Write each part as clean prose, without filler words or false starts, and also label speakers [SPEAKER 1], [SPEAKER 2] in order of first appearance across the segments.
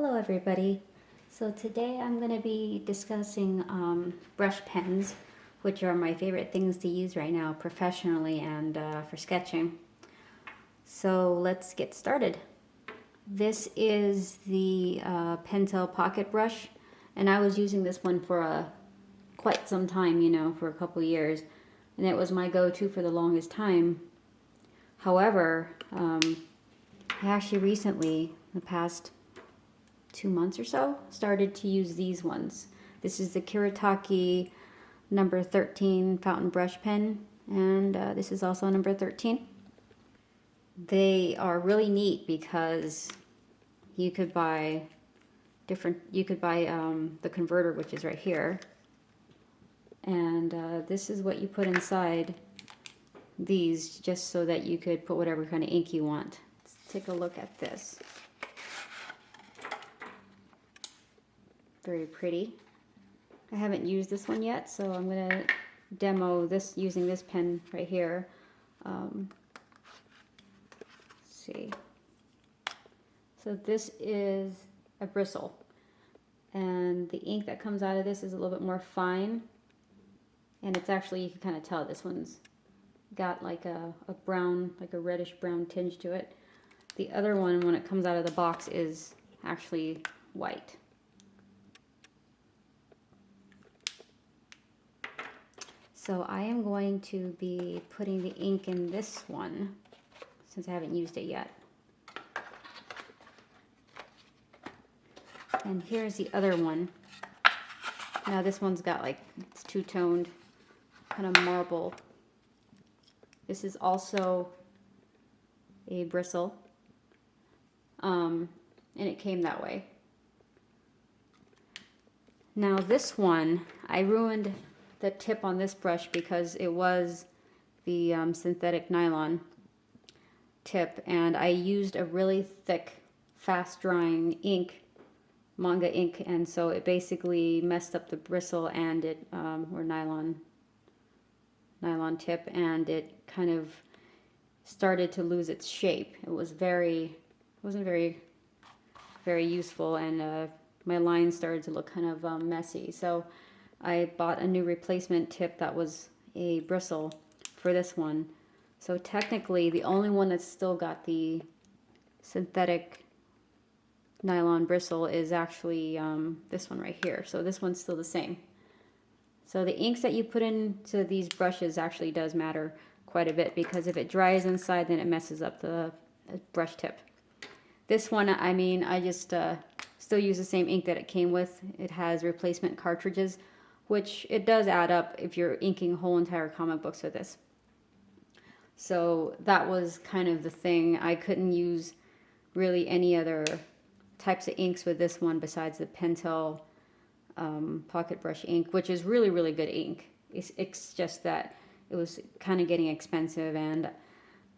[SPEAKER 1] Hello everybody. So today I'm going to be discussing brush pens, which are my favorite things to use right now professionally and for sketching. So let's get started. This is the Pentel pocket brush, and I was using this one for quite some time, for a couple years, and it was my go-to for the longest time. However, I actually recently, the past 2 months or so, started to use these ones. This is the Kuretake number 13 fountain brush pen, and this is also number 13. They are really neat because you could buy the converter, which is right here, and this is what you put inside these, just so that you could put whatever kind of ink you want. Let's take a look at this. Very pretty. I haven't used this one yet, so I'm going to demo this using this pen right here. Let's see. So this is a bristle, and the ink that comes out of this is a little bit more fine, and it's actually, you can kind of tell this one's got like a brown, like a reddish brown tinge to it. The other one, when it comes out of the box, is actually white. So I am going to be putting the ink in this one, since I haven't used it yet. And here's the other one. Now this one's got like, it's two-toned, kind of marble. This is also a bristle, and it came that way. Now this one, I ruined the tip on this brush because it was the synthetic nylon tip, and I used a really thick, fast-drying ink, manga ink, and so it basically messed up the bristle and it, or nylon tip, and it kind of started to lose its shape. It wasn't very useful, and my lines started to look kind of messy. So I bought a new replacement tip that was a bristle for this one. So technically the only one that's still got the synthetic nylon bristle is actually this one right here. So this one's still the same. So the inks that you put into these brushes actually does matter quite a bit, because if it dries inside, then it messes up the brush tip. This one, I mean, I just still use the same ink that it came with. It has replacement cartridges, which it does add up if you're inking whole entire comic books with this. So that was kind of the thing. I couldn't use really any other types of inks with this one besides the Pentel pocket brush ink, which is really, really good ink. It's just that it was kind of getting expensive, and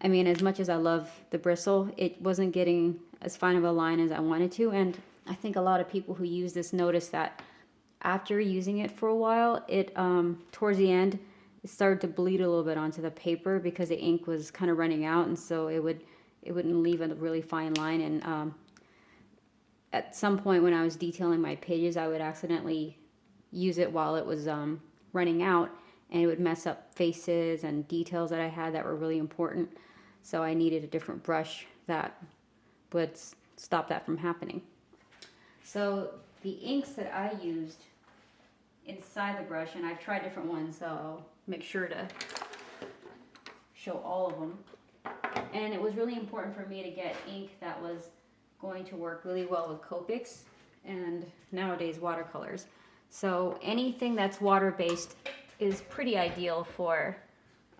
[SPEAKER 1] I mean, as much as I love the bristle, it wasn't getting as fine of a line as I wanted to, and I think a lot of people who use this notice that after using it for a while, it towards the end, it started to bleed a little bit onto the paper because the ink was kind of running out, and so it wouldn't leave a really fine line. And at some point when I was detailing my pages, I would accidentally use it while it was running out, and it would mess up faces and details that I had that were really important. So I needed a different brush that would stop that from happening. So the inks that I used inside the brush, and I've tried different ones, so I'll make sure to show all of them. And it was really important for me to get ink that was going to work really well with Copics and nowadays watercolors. So anything that's water-based is pretty ideal for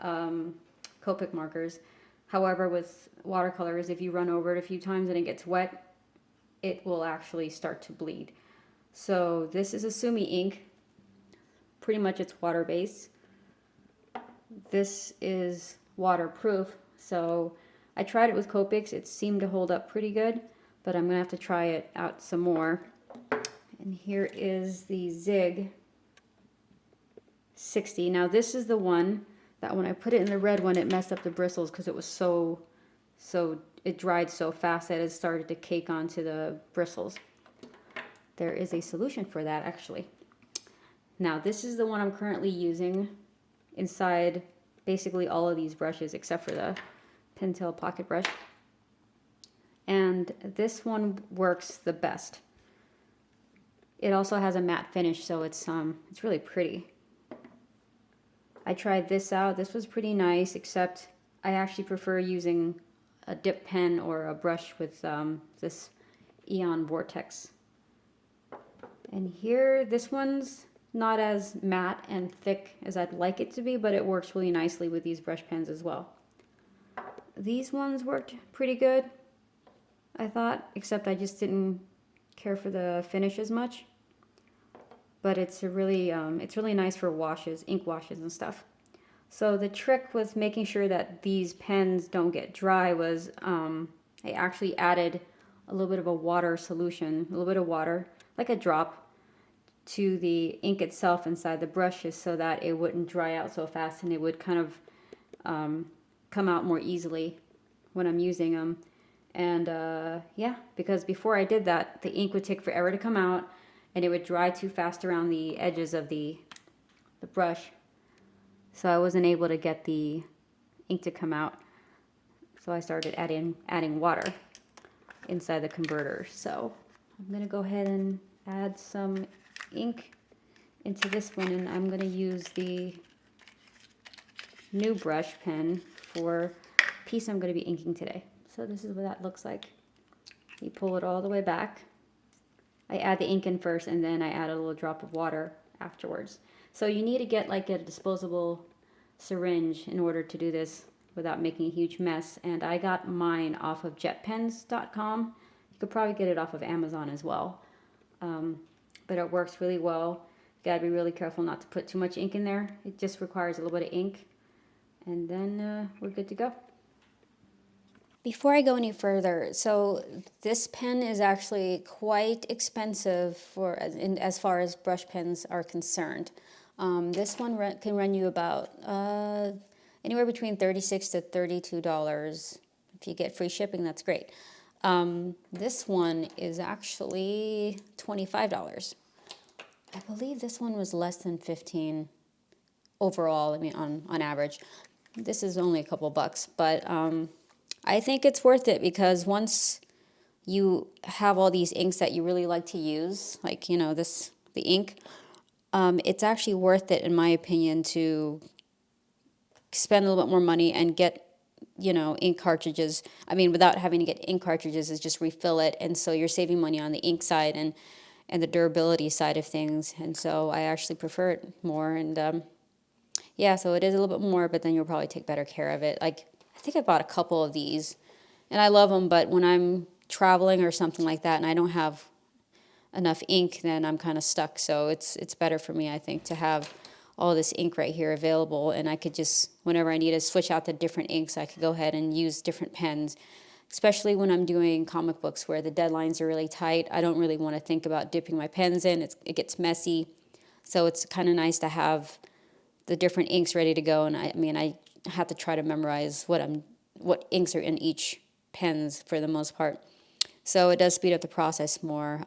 [SPEAKER 1] Copic markers. However, with watercolors, if you run over it a few times and it gets wet, it will actually start to bleed. So this is a Sumi ink. Pretty much it's water-based. This is waterproof, so I tried it with Copics. It seemed to hold up pretty good, but I'm going to have to try it out some more. And here is the Zig 60. Now this is the one that when I put it in the red one, it messed up the bristles because it was so it dried so fast that it started to cake onto the bristles. there is a solution for that actually. Now this is the one I'm currently using inside basically all of these brushes except for the pintail pocket brush. And this one works the best. It also has a matte finish, so it's really pretty. I tried this out. This was pretty nice, except I actually prefer using a dip pen or a brush with this Eon Vortex. And here, this one's not as matte and thick as I'd like it to be, but it works really nicely with these brush pens as well. These ones worked pretty good, I thought, except I just didn't care for the finish as much. But it's really nice for washes, ink washes and stuff. So the trick with making sure that these pens don't get dry was I actually added a little bit of a water solution, a little bit of water, like a drop, to the ink itself inside the brushes so that it wouldn't dry out so fast and it would kind of come out more easily when I'm using them. And yeah, because before I did that, the ink would take forever to come out and it would dry too fast around the edges of the brush. So I wasn't able to get the ink to come out. So I started adding water inside the converter. So I'm going to go ahead and add some ink into this one, and I'm going to use the new brush pen for the piece I'm going to be inking today. So this is what that looks like. You pull it all the way back. I add the ink in first, and then I add a little drop of water afterwards. So you need to get like a disposable syringe in order to do this without making a huge mess. And I got mine off of jetpens.com. You could probably get it off of Amazon as well. But it works really well. You gotta be really careful not to put too much ink in there. It just requires a little bit of ink. And then we're good to go. Before I go any further, so this pen is actually quite expensive as far as brush pens are concerned. This one can run you about anywhere between $36 to $32. If you get free shipping, that's great. This one is actually $25. I believe this one was less than $15 overall, I mean on average. This is only a couple bucks, but I think it's worth it because once you have all these inks that you really like to use, like, you know, the ink, it's actually worth it, in my opinion, to spend a little bit more money and get, you know, ink cartridges. I mean, without having to get ink cartridges, is just refill it. And so you're saving money on the ink side and the durability side of things. And so I actually prefer it more. And yeah, so it is a little bit more, but then you'll probably take better care of it. Like, I think I bought a couple of these, and I love them, but when I'm traveling or something like that and I don't have enough ink, then I'm kind of stuck. So it's better for me, I think, to have all this ink right here available, and I could just, whenever I need to switch out the different inks, I could go ahead and use different pens, especially when I'm doing comic books where the deadlines are really tight. I don't really want to think about dipping my pens in. It gets messy, so it's kind of nice to have the different inks ready to go. And I mean, I have to try to memorize what inks are in each pens for the most part. So it does speed up the process more.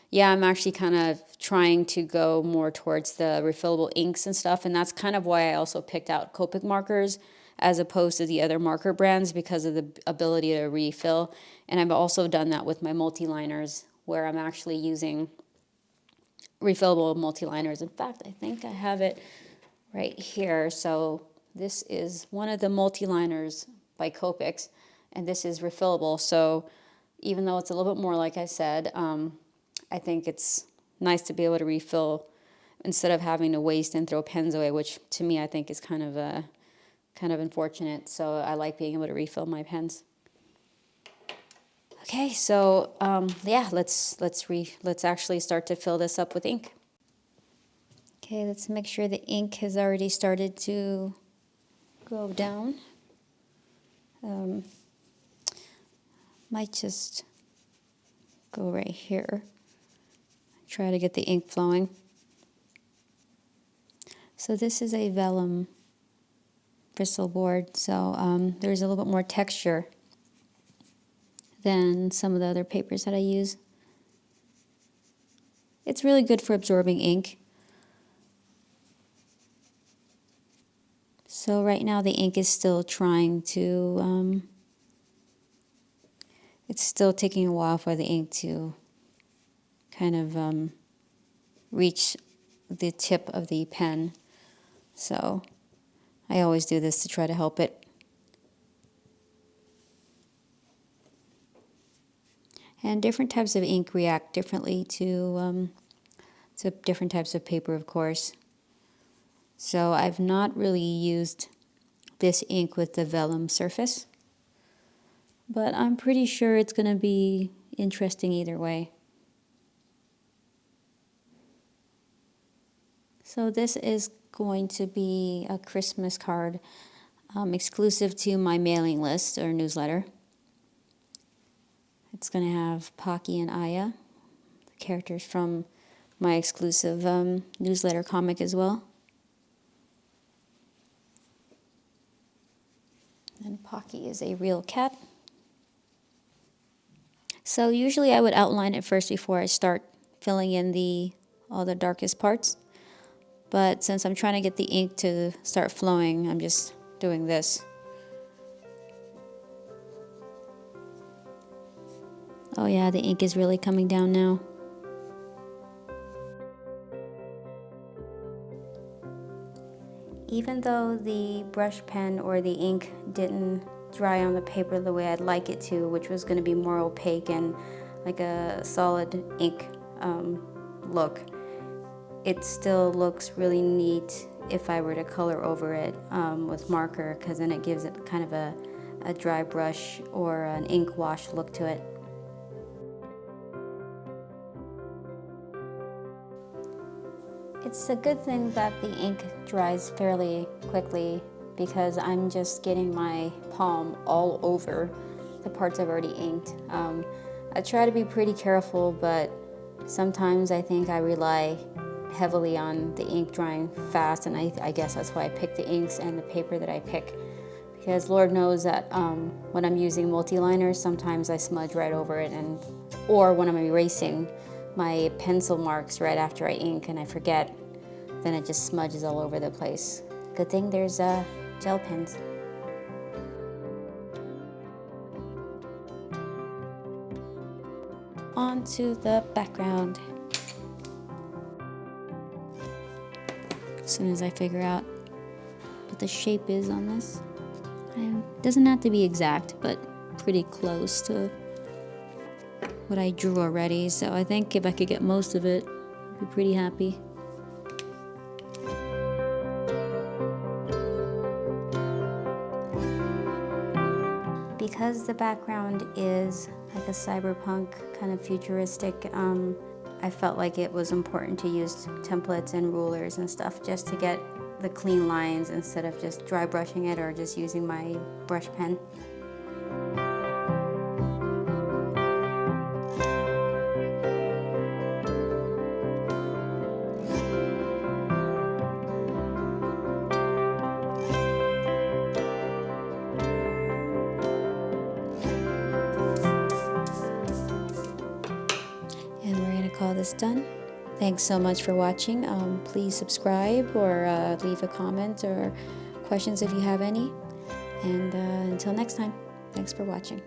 [SPEAKER 1] Yeah, I'm actually kind of trying to go more towards the refillable inks and stuff, and that's kind of why I also picked out Copic markers as opposed to the other marker brands, because of the ability to refill. And I've also done that with my multi-liners, where I'm actually using refillable multi-liners. In fact, I think I have it right here. So this is one of the multi-liners by Copics, and this is refillable. So even though it's a little bit more, like I said, I think it's nice to be able to refill instead of having to waste and throw pens away, which to me I think is kind of unfortunate. So I like being able to refill my pens. Okay, so yeah, let's actually start to fill this up with ink. Okay, let's make sure the ink has already started to go down. Might just go right here. Try to get the ink flowing. So this is a vellum bristle board, so there's a little bit more texture than some of the other papers that I use. it's really good for absorbing ink. So right now the ink is still trying to, it's still taking a while for the ink to kind of reach the tip of the pen. So I always do this to try to help it. And different types of ink react differently to different types of paper, of course. So I've not really used this ink with the vellum surface, but I'm pretty sure it's going to be interesting either way. So this is going to be a Christmas card exclusive to my mailing list or newsletter. It's going to have Pockey and Aya, the characters from my exclusive newsletter comic as well. And Pockey is a real cat. So usually I would outline it first before I start filling in all the darkest parts. But since I'm trying to get the ink to start flowing, I'm just doing this. Oh yeah, the ink is really coming down now. Even though the brush pen or the ink didn't dry on the paper the way I'd like it to, which was going to be more opaque and like a solid ink look, it still looks really neat if I were to color over it with marker, because then it gives it kind of a dry brush or an ink wash look to it. It's a good thing that the ink dries fairly quickly, because I'm just getting my palm all over the parts I've already inked. I try to be pretty careful, but sometimes I think I rely heavily on the ink drying fast, and I guess that's why I pick the inks and the paper that I pick, because Lord knows that when I'm using multi-liners, sometimes I smudge right over it, or when I'm erasing my pencil marks right after I ink and I forget, then it just smudges all over the place. Good thing there's gel pens. On to the background. As soon as I figure out what the shape is on this. It doesn't have to be exact, but pretty close to what I drew already. So I think if I could get most of it, I'd be pretty happy. Because the background is like a cyberpunk kind of futuristic, I felt like it was important to use templates and rulers and stuff just to get the clean lines instead of just dry brushing it or just using my brush pen. And we're going to call this done. Thanks so much for watching. Please subscribe or leave a comment or questions if you have any. And until next time, thanks for watching.